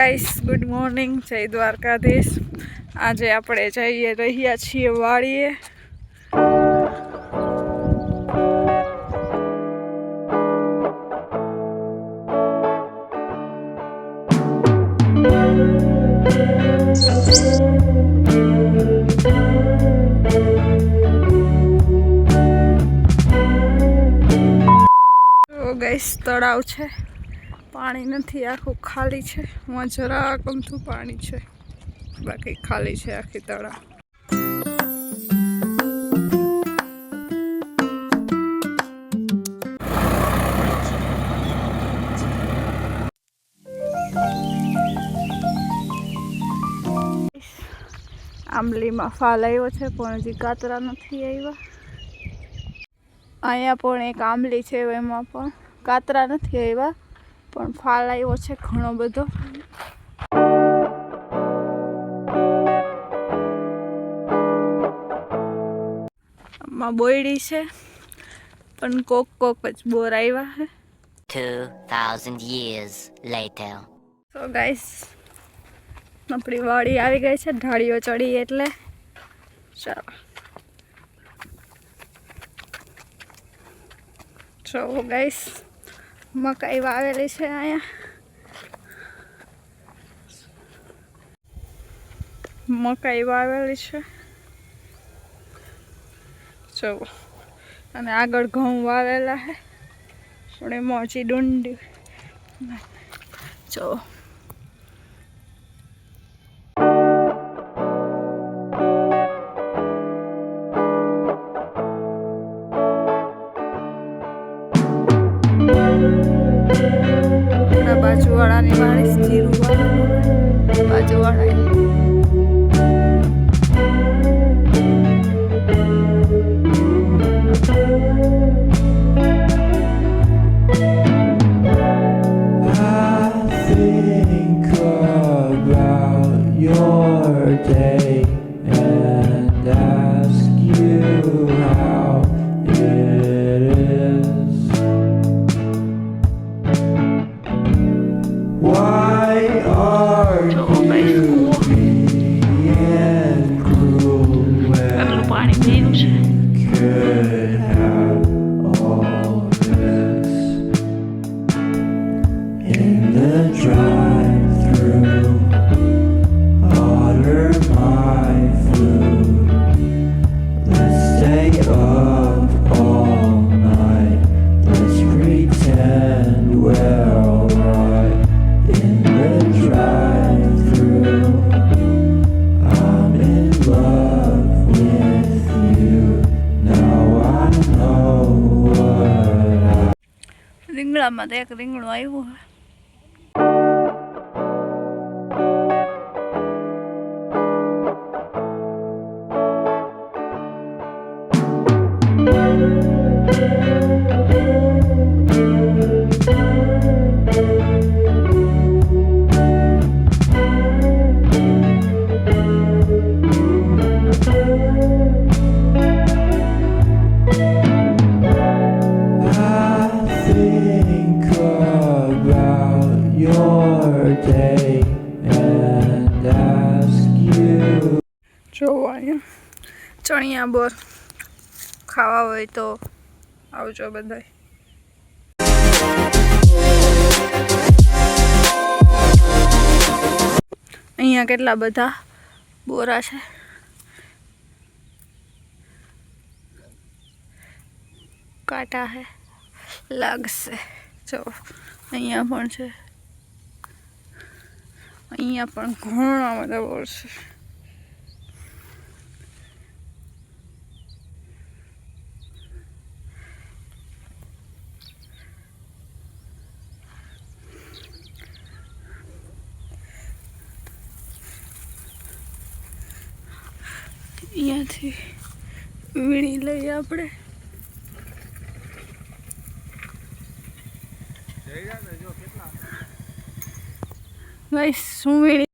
Guys good morning जय द्वारकाधीश। आज આપણે જઈ રહ્યા છીએ વાડીએ। તો ગાइस તળાવ છે, પાણી નથી, આખું ખાલી છે। હું જરા કમથું પાણી છે, બાકી ખાલી છે આખી તળાવ। આંબલીમાં ફાલ આવ્યો છે પણ હજી કાતરા નથી આવ્યા। અહીંયા પણ એક આંબલી છે, એમાં પણ કાતરા નથી આવ્યા પણ ફાલ આવ્યો છે ઘણો બધો। આમાં બોયડી છે પણ કોક જ બોર આવ્યા છે। 2000 years later. તો ગાઈસ આપણી વાડી આવી ગઈ છે, ઢાળીઓ ચડી એટલે ચાલો જો ગાઈસ મકાઈ વાવેલી છે અહીંયા, મકાઈ વાવેલી છે જો, અને આગળ ઘઉં વાવેલા છે પણ એમાં હજી ડુંડી જો। બાજુવાળાની વાડી જીરું વાળા બાજુવાળા રીંગણામાં તો એક રીંગણું આવ્યું હે। જો અહીંયા ચણિયા બોર ખાવા હોય તો આવજો બધાય। અહીંયા કેટલા બધા બોરા છે, કાંટા છે લાગશે જો। અહીંયા પણ છે, અહીંયા પણ ઘણા બધા બોર છે। અહીંયાથી વીણી લઈએ આપણે। ગાઈસ શું વીણી